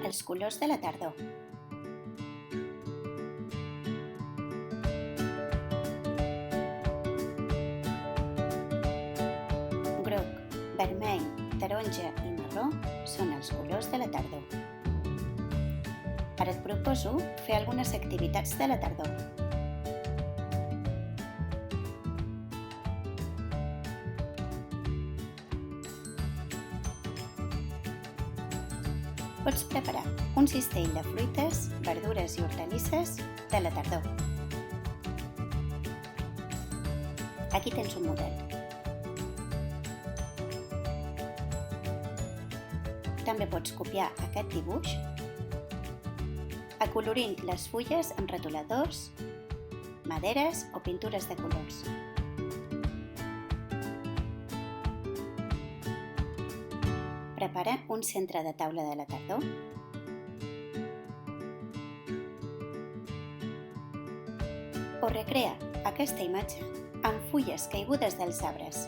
Els colors de la tardor. Groc, vermell, taronja i marró són els colors de la tardor. Ara et proposo fer algunes activitats de la tardor. Pots preparar un cistell de fruites, verdures i hortalisses de la tardor. Aquí tens un model. També pots copiar aquest dibuix acolorint les fulles amb retoladors, maderes o pintures de colors. Prepara un centre de taula de la tardor. O recrea aquesta imatge amb fulles caigudes dels arbres.